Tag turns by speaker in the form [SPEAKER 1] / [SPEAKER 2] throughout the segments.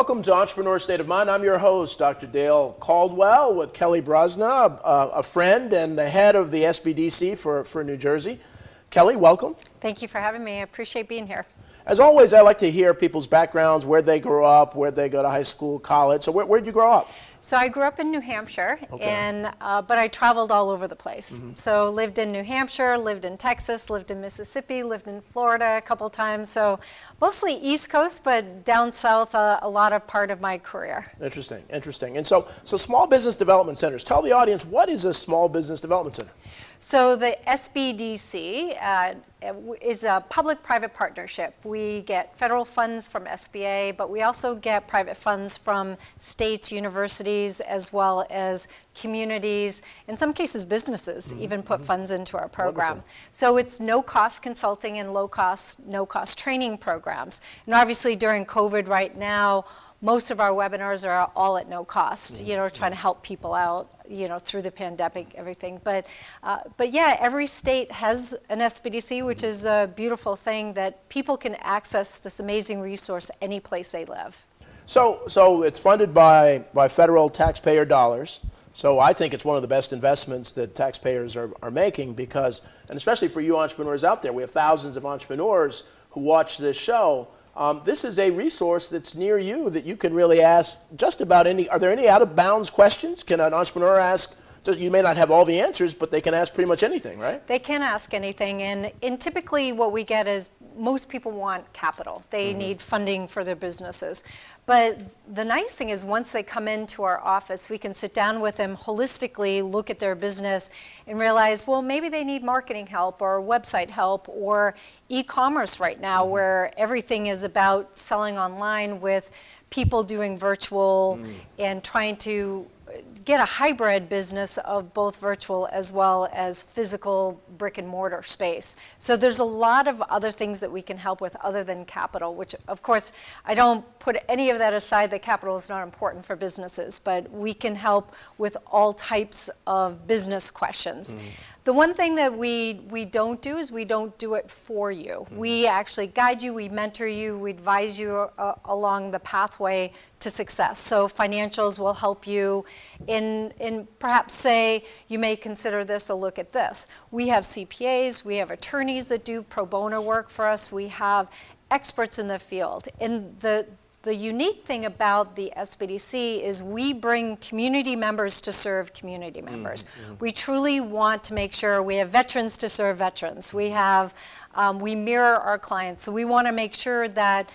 [SPEAKER 1] welcome to Entrepreneur State of Mind. I'm your host, Dr. Dale Caldwell, with Kelly Brozyna, a friend and the head of the SBDC for New Jersey. Kelly, welcome.
[SPEAKER 2] Thank you for having me. I appreciate being here.
[SPEAKER 1] As always, I like to hear people's backgrounds, where they grew up, where they go to high school, college. So where did you grow up?
[SPEAKER 2] So I grew up in New Hampshire, and but I traveled all over the place. So lived in New Hampshire, lived in Texas, lived in Mississippi, lived in Florida a couple times. So mostly East Coast, but down south a lot of part of my career.
[SPEAKER 1] Interesting, interesting. And so small business development centers. Tell the audience, what is a small business development center?
[SPEAKER 2] So the SBDC is a public-private partnership. We get federal funds from SBA, but we also get private funds from states, universities, as well as communities, in some cases businesses even put funds into our program.
[SPEAKER 1] Wonderful.
[SPEAKER 2] So it's no-cost consulting and low-cost, no-cost training programs. And obviously during COVID right now, most of our webinars are all at no cost, you know, trying to help people out, you know, through the pandemic, everything. But yeah, every state has an SBDC, which is a beautiful thing that people can access this amazing resource any place they live.
[SPEAKER 1] So it's funded by federal taxpayer dollars. So I think it's one of the best investments that taxpayers are making because, and especially for you entrepreneurs out there, we have thousands of entrepreneurs who watch this show. This is a resource that's near you that you can really ask just about any. Are there any out of bounds questions? Can an entrepreneur ask? You may not have all the answers, but they can ask pretty much anything, right?
[SPEAKER 2] They can ask anything, and typically what we get is most people want capital. They need funding for their businesses. But the nice thing is once they come into our office, we can sit down with them holistically, look at their business, and realize, well, maybe they need marketing help or website help or e-commerce right now where everything is about selling online with people doing virtual and trying to get a hybrid business of both virtual as well as physical brick and mortar space. So there's a lot of other things that we can help with other than capital, which of course I don't put any of that aside that capital is not important for businesses, but we can help with all types of business questions. The one thing that we don't do is we don't do it for you. We actually guide you, we mentor you, we advise you along the pathway to success. So financials will help you in perhaps say, you may consider this or look at this. We have CPAs, we have attorneys that do pro bono work for us, we have experts in the field. And the unique thing about the SBDC is we bring community members to serve community members. We truly want to make sure we have veterans to serve veterans. We have, we mirror our clients. So we want to make sure that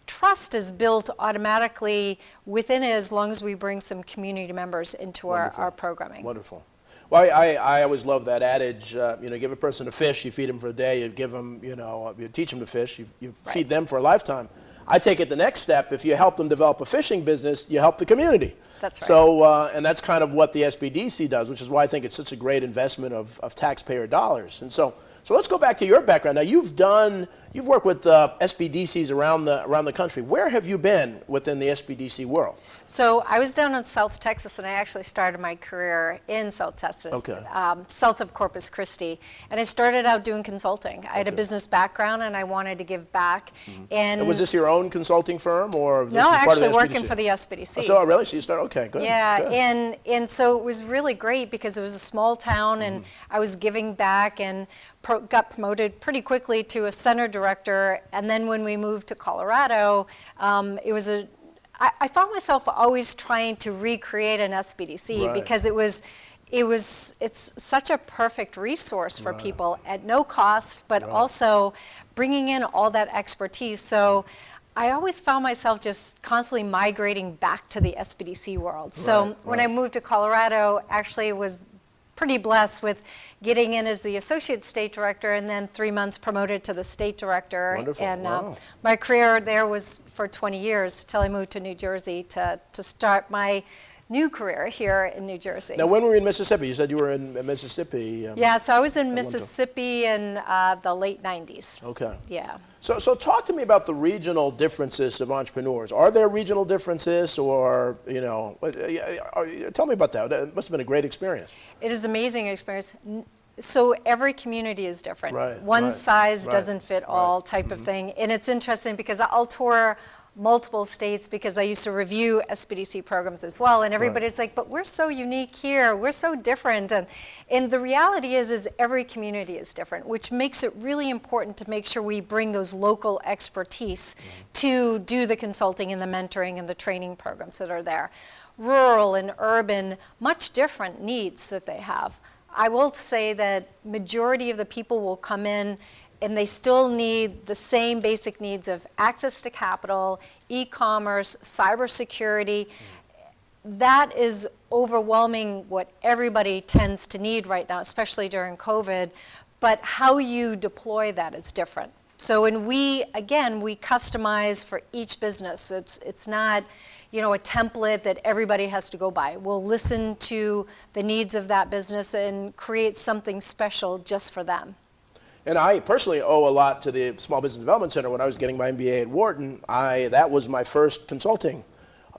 [SPEAKER 2] trust is built automatically within it as long as we bring some community members into our programming.
[SPEAKER 1] Wonderful. Well, I always love that adage, you know, give a person a fish, you feed them for a day, you give them, you know, you teach them to fish, you feed them for a lifetime. I take it the next step, if you help them develop a fishing business, you help the community.
[SPEAKER 2] That's right.
[SPEAKER 1] So, and that's kind of what the SBDC does, which is why I think it's such a great investment of taxpayer dollars. And so let's go back to your background. Now you've worked with SBDCs around the country. Where have you been within the SBDC world?
[SPEAKER 2] So I was down in South Texas, and I actually started my career in South Texas, south of Corpus Christi. And I started out doing consulting. I had a business background, and I wanted to give back. And
[SPEAKER 1] was this your own consulting firm, or was this
[SPEAKER 2] no,
[SPEAKER 1] part
[SPEAKER 2] actually
[SPEAKER 1] of the
[SPEAKER 2] working for the SBDC.
[SPEAKER 1] So really, so you started, okay, good.
[SPEAKER 2] Yeah,
[SPEAKER 1] good.
[SPEAKER 2] And so it was really great because it was a small town, and I was giving back and got promoted pretty quickly to a center director. And then when we moved to Colorado, it was I found myself always trying to recreate an SBDC because it's such a perfect resource for people at no cost, but also bringing in all that expertise. So I always found myself just constantly migrating back to the SBDC world. So when I moved to Colorado, actually was pretty blessed with getting in as the associate state director and then 3 months promoted to the state director.
[SPEAKER 1] Wonderful.
[SPEAKER 2] And my career there was for 20 years till I moved to New Jersey to start my new career here in New Jersey.
[SPEAKER 1] Now, when were you in Mississippi? You said you were in Mississippi.
[SPEAKER 2] Yeah, so I was in Mississippi in the late 90s.
[SPEAKER 1] Okay.
[SPEAKER 2] Yeah.
[SPEAKER 1] So talk to me about the regional differences of entrepreneurs. Are there regional differences, or, you know, tell me about that. It must have been a great experience.
[SPEAKER 2] It is an amazing experience. So every community is different.
[SPEAKER 1] Right,
[SPEAKER 2] One size doesn't fit all type of thing. And it's interesting because I'll tour multiple states because I used to review SBDC programs as well, and everybody's like, but we're so unique here, we're so different, and the reality is every community is different, which makes it really important to make sure we bring those local expertise to do the consulting and the mentoring and the training programs that are there. Rural and urban, much different needs that they have. I will say that majority of the people will come in and they still need the same basic needs of access to capital, e-commerce, cybersecurity. That is overwhelming what everybody tends to need right now, especially during COVID, but how you deploy that is different. So when we customize for each business. It's not, a template that everybody has to go by. We'll listen to the needs of that business and create something special just for them.
[SPEAKER 1] And I personally owe a lot to the Small Business Development Center. When I was getting my MBA at Wharton, that was my first consulting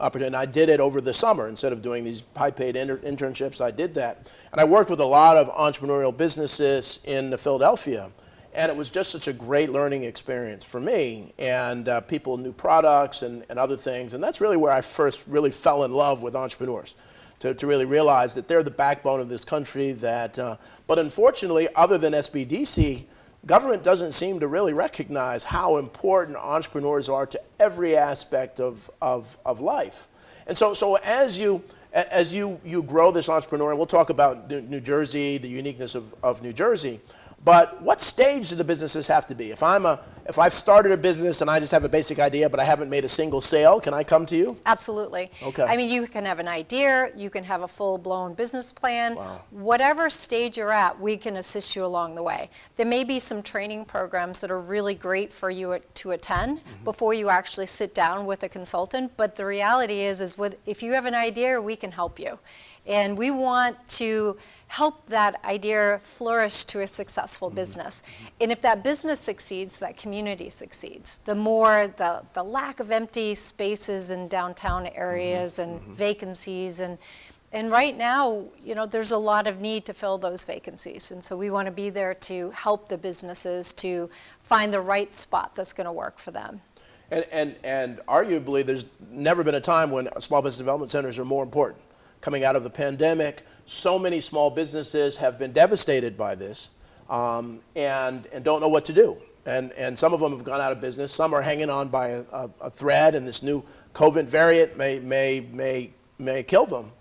[SPEAKER 1] opportunity. I did it over the summer. Instead of doing these high-paid internships, I did that. And I worked with a lot of entrepreneurial businesses in Philadelphia. And it was just such a great learning experience for me. And people, new products and other things. And that's really where I first really fell in love with entrepreneurs. To really realize that they're the backbone of this country. But unfortunately, other than SBDC, government doesn't seem to really recognize how important entrepreneurs are to every aspect of life. And so as you grow this entrepreneur, we'll talk about New Jersey, the uniqueness of New Jersey. But what stage do the businesses have to be? If I've started a business and I just have a basic idea, but I haven't made a single sale, can I come to you?
[SPEAKER 2] Absolutely.
[SPEAKER 1] Okay.
[SPEAKER 2] I mean, you can have an idea, you can have a full-blown business plan.
[SPEAKER 1] Wow.
[SPEAKER 2] Whatever stage you're at, we can assist you along the way. There may be some training programs that are really great for you to attend before you actually sit down with a consultant. But the reality is if you have an idea, we can help you. And we want to help that idea flourish to a successful business. And if that business succeeds, that community succeeds. The more the lack of empty spaces in downtown areas and vacancies, and right now, there's a lot of need to fill those vacancies. And so we want to be there to help the businesses to find the right spot that's going to work for them.
[SPEAKER 1] And arguably, there's never been a time when small business development centers are more important. Coming out of the pandemic, so many small businesses have been devastated by this and don't know what to do. And some of them have gone out of business. Some are hanging on by a thread, and this new COVID variant may kill them.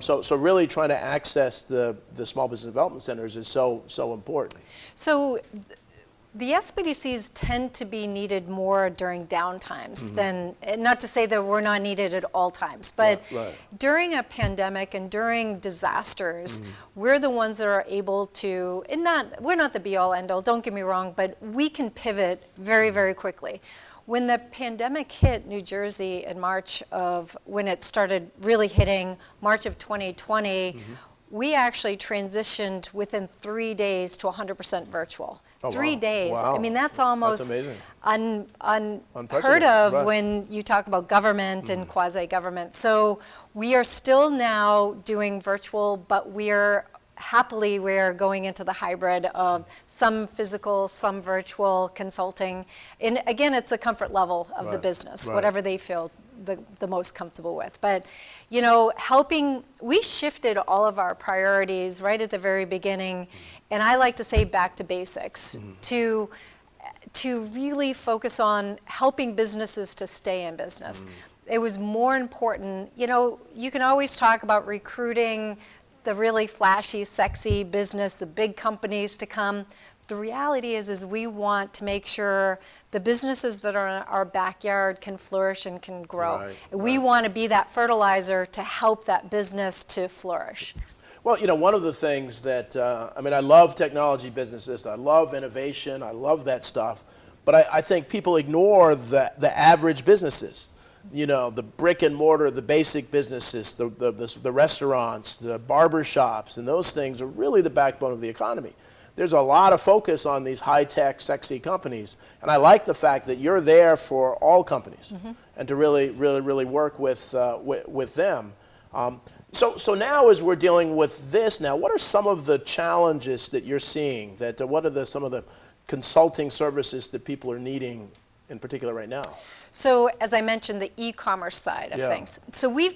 [SPEAKER 1] So really trying to access the small business development centers is so important.
[SPEAKER 2] So the SBDCs tend to be needed more during downtimes than, not to say that we're not needed at all times, but during a pandemic and during disasters, we're the ones that are able to, we're not the be-all, end-all, don't get me wrong, but we can pivot very, very quickly. When the pandemic hit New Jersey in when it started really hitting March of 2020, we actually transitioned within 3 days to 100% virtual.
[SPEAKER 1] Oh,
[SPEAKER 2] 3
[SPEAKER 1] wow.
[SPEAKER 2] days.
[SPEAKER 1] Wow.
[SPEAKER 2] I mean, that's almost
[SPEAKER 1] amazing.
[SPEAKER 2] Unheard of when you talk about government and quasi-government. So we are still now doing virtual, but we're going into the hybrid of some physical, some virtual consulting. And again, it's a comfort level of the business, whatever they feel the most comfortable with. But, we shifted all of our priorities right at the very beginning, and I like to say back to basics, to really focus on helping businesses to stay in business. It was more important, you can always talk about recruiting the really flashy, sexy business, the big companies to come. The reality is we want to make sure the businesses that are in our backyard can flourish and can grow. We want to be that fertilizer to help that business to flourish.
[SPEAKER 1] Well, one of the things that, I love technology businesses, I love innovation, I love that stuff, but I think people ignore the average businesses. The brick and mortar, the basic businesses, the restaurants, the barber shops, and those things are really the backbone of the economy. There's a lot of focus on these high-tech, sexy companies, and I like the fact that you're there for all companies and to really work with them. So now, as we're dealing with this now, what are some of the challenges that you're seeing? What are some of the consulting services that people are needing in particular right now?
[SPEAKER 2] So as I mentioned, the e-commerce side of
[SPEAKER 1] Yeah.
[SPEAKER 2] things. So we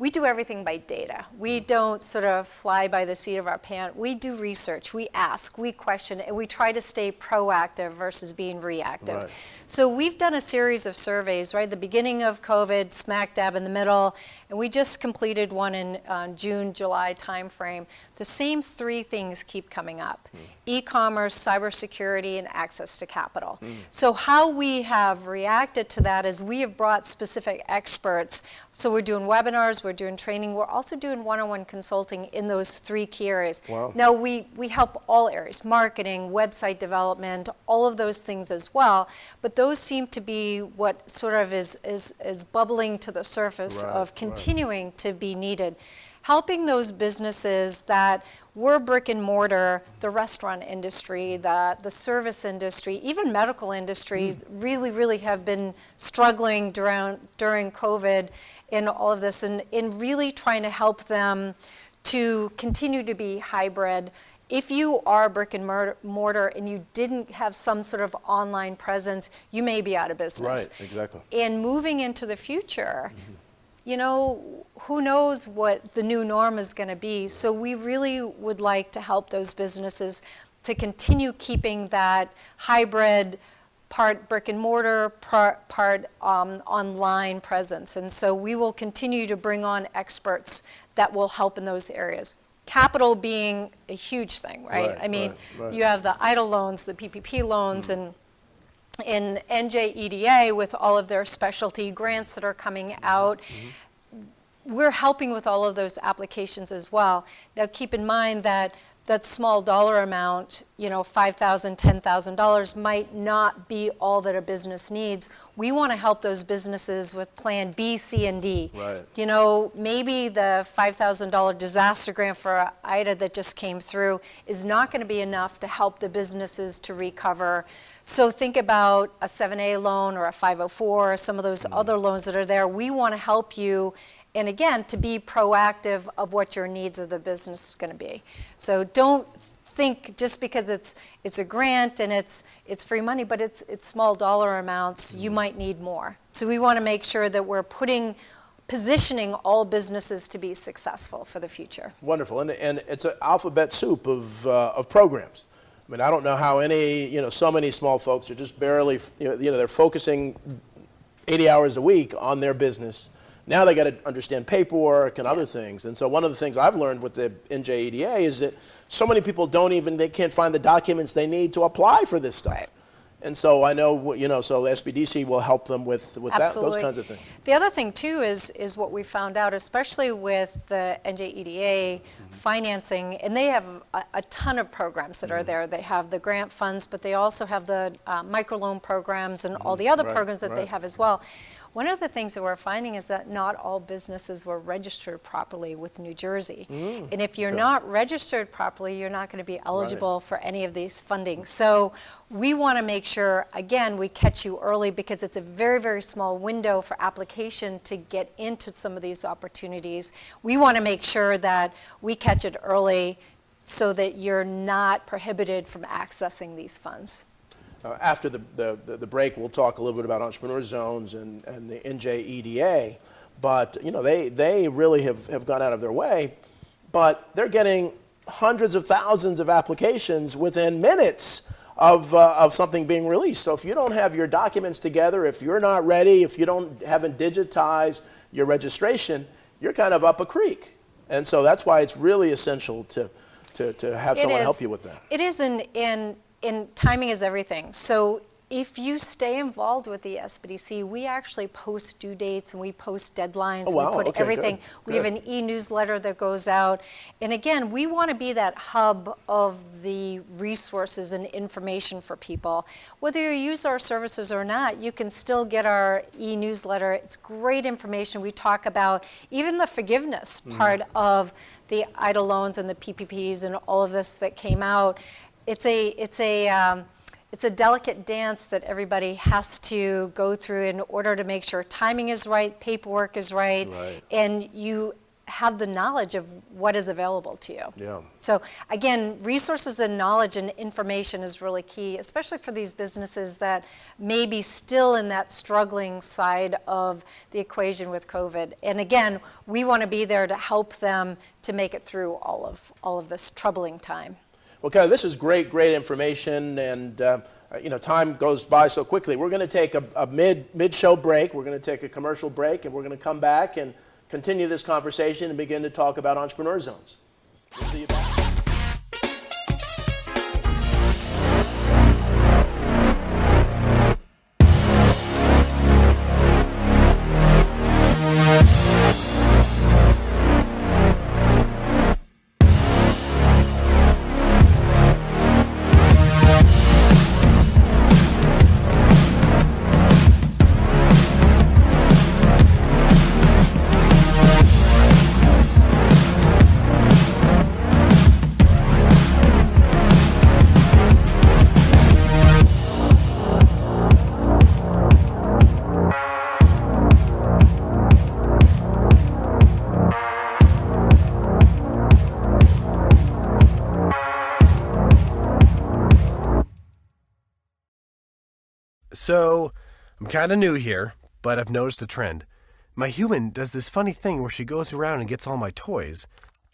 [SPEAKER 2] do everything by data. We don't sort of fly by the seat of our pants. We do research, we ask, we question, and we try to stay proactive versus being reactive.
[SPEAKER 1] Right.
[SPEAKER 2] So we've done a series of surveys, right? The beginning of COVID, smack dab in the middle, and we just completed one in June, July timeframe. The same three things keep coming up: e-commerce, cybersecurity, and access to capital. So how we have reacted to that is we have brought specific experts. So we're doing webinars, we're doing training, we're also doing one-on-one consulting in those three key areas.
[SPEAKER 1] Wow.
[SPEAKER 2] Now we help all areas: marketing, website development, all of those things as well. But those seem to be what sort of is bubbling to the surface
[SPEAKER 1] Right,
[SPEAKER 2] of continuing to be needed. Helping those businesses that were brick and mortar, the restaurant industry, the service industry, even medical industry, really have been struggling during COVID and all of this, and really trying to help them to continue to be hybrid. If you are brick and mortar and you didn't have some sort of online presence, you may be out of business.
[SPEAKER 1] Right, exactly.
[SPEAKER 2] And moving into the future, you know, who knows what the new norm is going to be. So we really would like to help those businesses to continue keeping that hybrid, part brick and mortar, part online presence. And so we will continue to bring on experts that will help in those areas. Capital being a huge thing, right? I mean, you have the EIDL loans, the PPP loans, and in NJEDA with all of their specialty grants that are coming out. We're helping with all of those applications as well. Now keep in mind that that small dollar amount, you know, $5,000, $10,000 might not be all that a business needs. We want to help those businesses with plan B, C, and D.
[SPEAKER 1] Right.
[SPEAKER 2] You know, maybe the $5,000 disaster grant for IDA that just came through is not going to be enough to help the businesses to recover. So think about a 7A loan or a 504 or some of those other loans that are there. We want to help you, and again, to be proactive of what your needs of the business is going to be. So don't think just because it's a grant and it's free money, but it's small dollar amounts, you might need more. So we want to make sure that we're positioning all businesses to be successful for the future.
[SPEAKER 1] Wonderful, and it's an alphabet soup of programs. I mean, I don't know how so many small folks are just barely, they're focusing 80 hours a week on their business. Now they got to understand paperwork and other things. And so one of the things I've learned with the NJEDA is that so many people they can't find the documents they need to apply for this stuff.
[SPEAKER 2] Right.
[SPEAKER 1] And so I know, so SBDC will help them with that, those kinds of things.
[SPEAKER 2] The other thing too is what we found out, especially with the NJEDA financing, and they have a ton of programs that are there. They have the grant funds, but they also have the microloan programs and all the other programs that they have as well. One of the things that we're finding is that not all businesses were registered properly with New Jersey. And if you're not registered properly, you're not going to be eligible for any of these funding. So we want to make sure, again, we catch you early because it's a very, very small window for application to get into some of these opportunities. We want to make sure that we catch it early so that you're not prohibited from accessing these funds.
[SPEAKER 1] After the break, we'll talk a little bit about entrepreneur zones and the NJEDA, but they really have gone out of their way, but they're getting hundreds of thousands of applications within minutes of something being released. So if you don't have your documents together, if you're not ready, if you haven't digitized your registration, you're kind of up a creek. And so that's why it's really essential to have someone help you with that.
[SPEAKER 2] It is, and timing is everything. So if you stay involved with the SBDC, we actually post due dates and we post deadlines.
[SPEAKER 1] Oh, wow.
[SPEAKER 2] We put
[SPEAKER 1] Okay,
[SPEAKER 2] everything.
[SPEAKER 1] good.
[SPEAKER 2] We have an e-newsletter that goes out. And again, we want to be that hub of the resources and information for people. Whether you use our services or not, you can still get our e-newsletter. It's great information. We talk about even the forgiveness part of the EIDL loans and the PPPs and all of this that came out. It's a delicate dance that everybody has to go through in order to make sure timing is right, paperwork is right, and you have the knowledge of what is available to you.
[SPEAKER 1] Yeah.
[SPEAKER 2] So again, resources and knowledge and information is really key, especially for these businesses that may be still in that struggling side of the equation with COVID. And again, we want to be there to help them to make it through all of this troubling time.
[SPEAKER 1] Well, Kelly, this is great information, and time goes by so quickly. We're going to take a mid-show break. We're going to take a commercial break, and we're going to come back and continue this conversation and begin to talk about entrepreneur zones. We'll see you back.
[SPEAKER 3] So, I'm kind of new here, but I've noticed a trend. My human does this funny thing where she goes around and gets all my toys,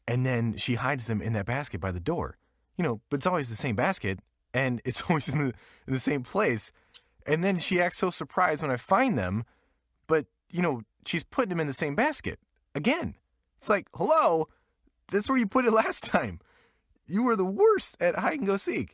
[SPEAKER 3] and then she hides them in that basket by the door. But it's always the same basket, and it's always in the same place. And then she acts so surprised when I find them, but, she's putting them in the same basket. Again. It's like, hello, that's where you put it last time. You were the worst at hide and go seek.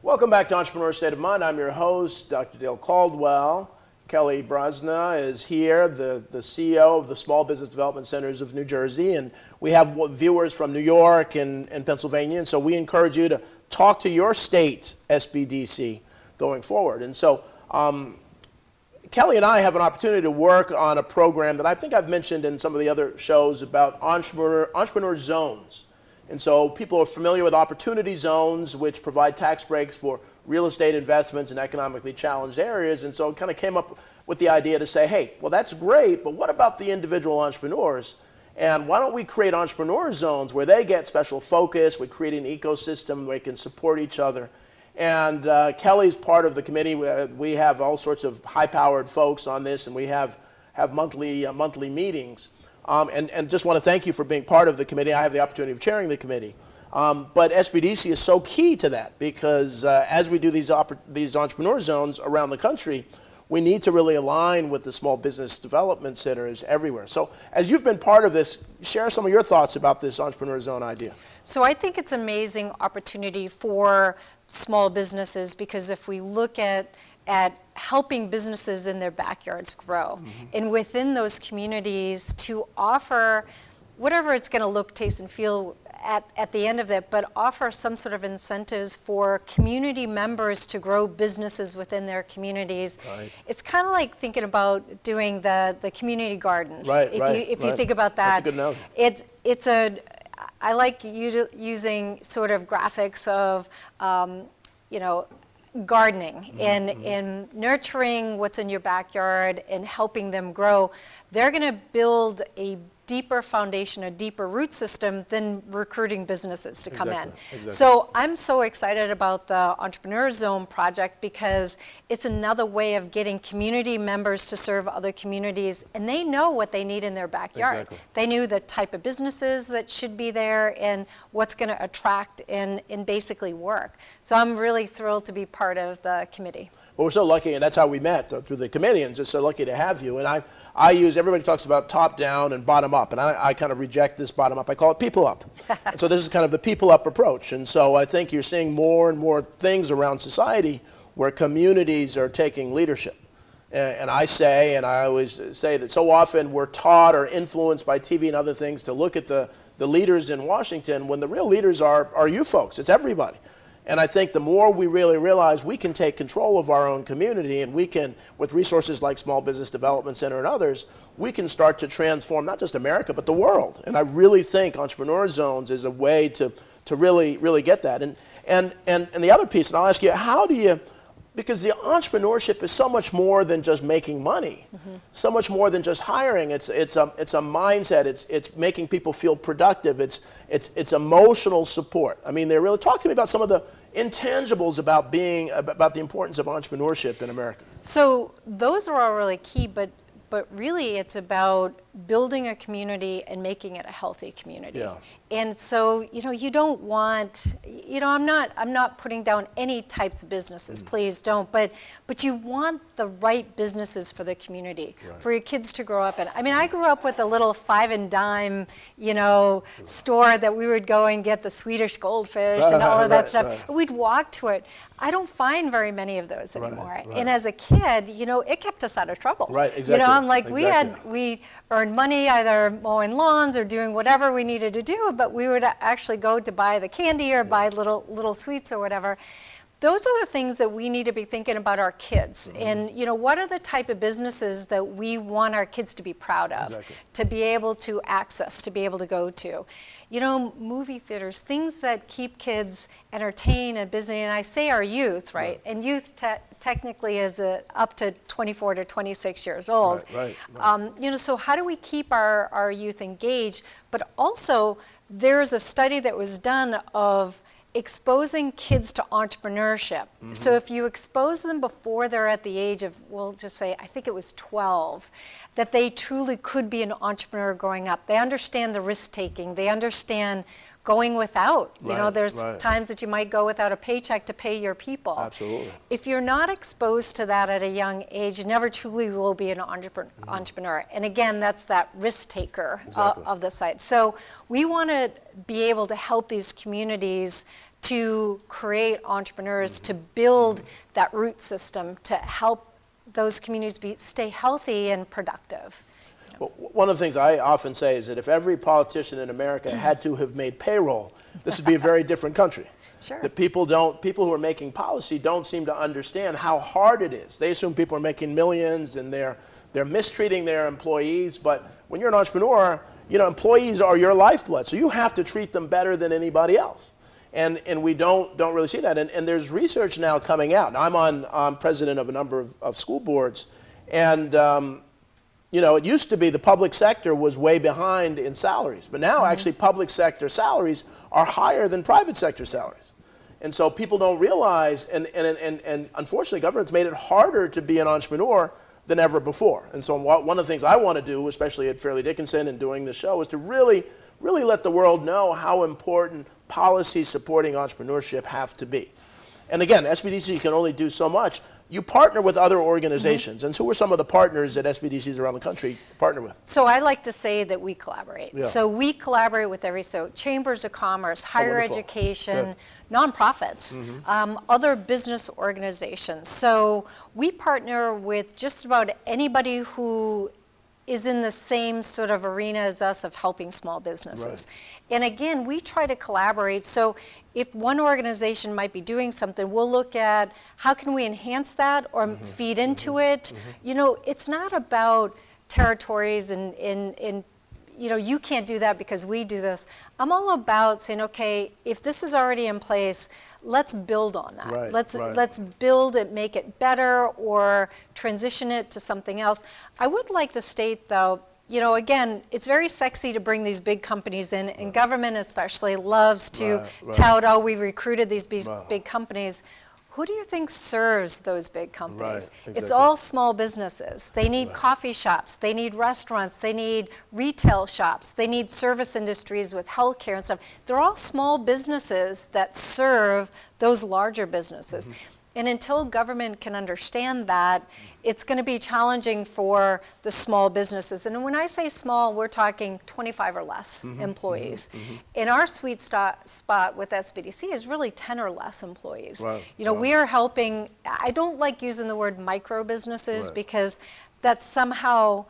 [SPEAKER 1] Welcome back to Entrepreneur State of Mind. I'm your host, Dr. Dale Caldwell. Kelly Brozyna is here, the CEO of the Small Business Development Centers of New Jersey, and we have viewers from New York and Pennsylvania, and so we encourage you to talk to your state SBDC going forward. And so Kelly and I have an opportunity to work on a program that I think I've mentioned in some of the other shows about entrepreneur zones. And so people are familiar with opportunity zones, which provide tax breaks for real estate investments in economically challenged areas. And so it kind of came up with the idea to say, hey, well, that's great, but what about the individual entrepreneurs? And why don't we create entrepreneur zones where they get special focus? We create an ecosystem where they can support each other. And Kelly's part of the committee. We have all sorts of high-powered folks on this, and we have monthly meetings. And just want to thank you for being part of the committee. I have the opportunity of chairing the committee. But SBDC is so key to that because as we do these entrepreneur zones around the country, we need to really align with the small business development centers everywhere. So as you've been part of this, share some of your thoughts about this entrepreneur zone idea.
[SPEAKER 2] So I think it's an amazing opportunity for small businesses because if we look at helping businesses in their backyards grow, and within those communities to offer whatever it's going to look, taste, and feel at the end of it, but offer some sort of incentives for community members to grow businesses within their communities.
[SPEAKER 1] Right.
[SPEAKER 2] It's kind of like thinking about doing the community gardens.
[SPEAKER 1] If
[SPEAKER 2] you think about that,
[SPEAKER 1] that's a good analogy.
[SPEAKER 2] I like using sort of graphics of gardening and nurturing what's in your backyard and helping them grow. They're going to build a deeper foundation, a deeper root system than recruiting businesses to come in.
[SPEAKER 1] Exactly.
[SPEAKER 2] So I'm so excited about the Entrepreneur Zone project because it's another way of getting community members to serve other communities, and they know what they need in their backyard.
[SPEAKER 1] Exactly.
[SPEAKER 2] They knew the type of businesses that should be there and what's going to attract and basically work. So I'm really thrilled to be part of the committee.
[SPEAKER 1] Well, we're so lucky, and that's how we met, through the committee, and just so lucky to have you. And everybody talks about top down and bottom up, and I kind of reject this bottom up. I call it people up. And so this is kind of the people up approach. And so I think you're seeing more and more things around society where communities are taking leadership. And I always say that so often we're taught or influenced by TV and other things to look at the leaders in Washington when the real leaders are you folks. It's everybody. And I think the more we really realize we can take control of our own community, and we can, with resources like Small Business Development Center and others, we can start to transform not just America, but the world. And I really think Entrepreneur Zones is a way to really get that. And the other piece, and I'll ask you, how do you, because the entrepreneurship is so much more than just making money, so much more than just hiring. It's a mindset. It's making people feel productive. It's emotional support. I mean, talk to me about some of the intangibles about the importance of entrepreneurship in America.
[SPEAKER 2] So those are all really key, but really it's about building a community and making it a healthy community.
[SPEAKER 1] Yeah.
[SPEAKER 2] And so, you don't want, I'm not putting down any types of businesses, please don't, but you want the right businesses for the community, for your kids to grow up in. I mean, I grew up with a little 5 and dime, store that we would go and get the Swedish goldfish and all of that stuff.
[SPEAKER 1] Right.
[SPEAKER 2] We'd walk to it. I don't find very many of those anymore. And as a kid, it kept us out of trouble.
[SPEAKER 1] Right, exactly.
[SPEAKER 2] I'm like, we earned money either mowing lawns or doing whatever we needed to do, but we would actually go to buy the candy or buy little sweets or whatever. Those are the things that we need to be thinking about our kids. And what are the type of businesses that we want our kids to be proud of, to be able to access, to be able to go to. Movie theaters, things that keep kids entertained and busy. And I say our youth, right? And youth technically is up to 24 to 26 years old.
[SPEAKER 1] Right.
[SPEAKER 2] So how do we keep our youth engaged? But also, there's a study that was done of exposing kids to entrepreneurship. So if you expose them before they're at the age of, we'll just say, I think it was 12, that they truly could be an entrepreneur growing up. They understand the risk-taking. They understand going without. There's times that you might go without a paycheck to pay your people.
[SPEAKER 1] Absolutely.
[SPEAKER 2] If you're not exposed to that at a young age, you never truly will be an entrepreneur. And again, that's that risk taker of the site. So we want to be able to help these communities to create entrepreneurs, to build that root system, to help those communities stay healthy and productive.
[SPEAKER 1] Well, one of the things I often say is that if every politician in America had to have made payroll, this would be a very different country.
[SPEAKER 2] Sure.
[SPEAKER 1] That people who are making policy don't seem to understand how hard it is. They assume people are making millions and they're mistreating their employees. But when you're an entrepreneur, employees are your lifeblood. So you have to treat them better than anybody else. And we don't really see that. And there's research now coming out. Now, I'm president of a number of school boards, and it used to be the public sector was way behind in salaries, but now actually public sector salaries are higher than private sector salaries. And so people don't realize, and unfortunately government's made it harder to be an entrepreneur than ever before. And so one of the things I want to do, especially at Fairleigh Dickinson and doing the show, is to really let the world know how important policies supporting entrepreneurship have to be. And again, SBDC can only do so much. You partner with other organizations, and who are some of the partners that SBDCs around the country partner with?
[SPEAKER 2] So I like to say that we collaborate.
[SPEAKER 1] Yeah.
[SPEAKER 2] So we collaborate with chambers of commerce, higher education, nonprofits, other business organizations. So we partner with just about anybody who is in the same sort of arena as us of helping small businesses. And again, we try to collaborate. So if one organization might be doing something, we'll look at how can we enhance that or feed into it. It's not about territories and you can't do that because we do this. I'm all about saying, okay, if this is already in place, let's build on that. Let's build it, make it better, or transition it to something else. I would like to state, though, again, it's very sexy to bring these big companies in, and government especially loves to tout, oh, we recruited these big companies. Who do you think serves those big companies? It's all small businesses. They need coffee shops, they need restaurants, they need retail shops, they need service industries with healthcare and stuff. They're all small businesses that serve those larger businesses. And until government can understand that, it's going to be challenging for the small businesses. And when I say small, we're talking 25 or less employees. And our sweet spot with SBDC is really 10 or less employees. We are helping, I don't like using the word micro businesses because that's somehow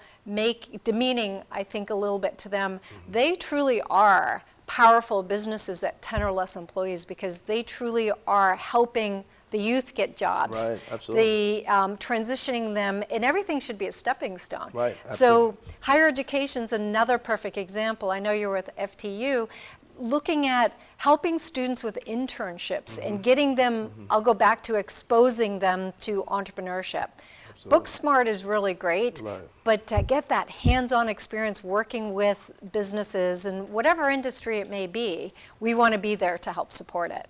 [SPEAKER 2] demeaning, I think, a little bit to them. They truly are powerful businesses at 10 or less employees because they truly are helping the youth get jobs, the transitioning them, and everything should be a stepping stone. So higher education's another perfect example. I know you're with FTU. looking at helping students with internships and getting them, I'll go back to exposing them to entrepreneurship. Booksmart is really great, but to get that hands-on experience working with businesses and whatever industry it may be, we want to be there to help support it.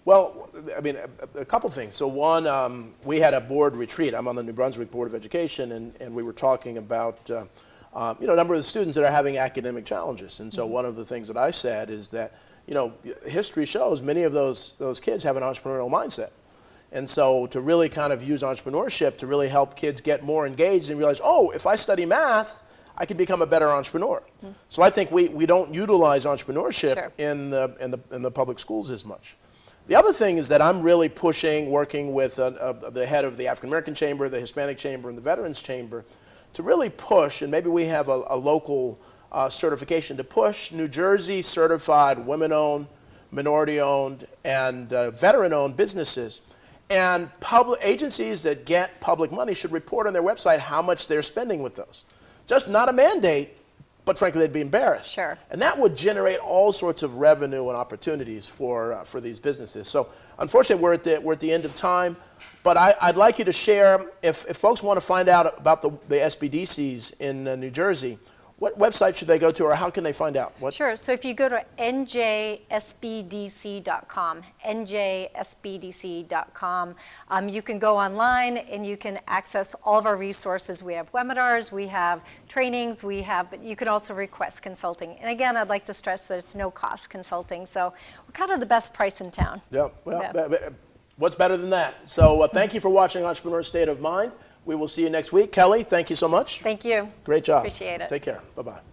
[SPEAKER 1] Well, I mean, a couple things. So one, we had a board retreat. I'm on the New Brunswick Board of Education, and we were talking about a number of the students that are having academic challenges. And so one of the things that I said is that, history shows many of those kids have an entrepreneurial mindset. And so to really kind of use entrepreneurship to really help kids get more engaged and realize, oh, if I study math, I can become a better entrepreneur. So I think we don't utilize entrepreneurship in the public schools as much. The other thing is that I'm really pushing, working with the head of the African American Chamber, the Hispanic Chamber, and the Veterans Chamber to really push, and maybe we have a local certification to push New Jersey certified women-owned, minority-owned, and veteran-owned businesses. And public agencies that get public money should report on their website how much they're spending with those. Just not a mandate, but frankly, they'd be embarrassed.
[SPEAKER 2] Sure. And
[SPEAKER 1] that would generate all sorts of revenue and opportunities for these businesses. So unfortunately, we're at the end of time. But I'd like you to share, if folks want to find out about the SBDCs in New Jersey, what website should they go to, or how can they find out?
[SPEAKER 2] Sure. So if you go to NJSBDC.com, NJSBDC.com, you can go online and you can access all of our resources. We have webinars, we have trainings, but you can also request consulting. And again, I'd like to stress that it's no cost consulting. So we're kind of the best price in town.
[SPEAKER 1] Yeah. Well, what's better than that? So thank you for watching Entrepreneur State of Mind. We will see you next week. Kelly, thank you so much.
[SPEAKER 2] Thank you.
[SPEAKER 1] Great job.
[SPEAKER 2] Appreciate it.
[SPEAKER 1] Take care. Bye-bye.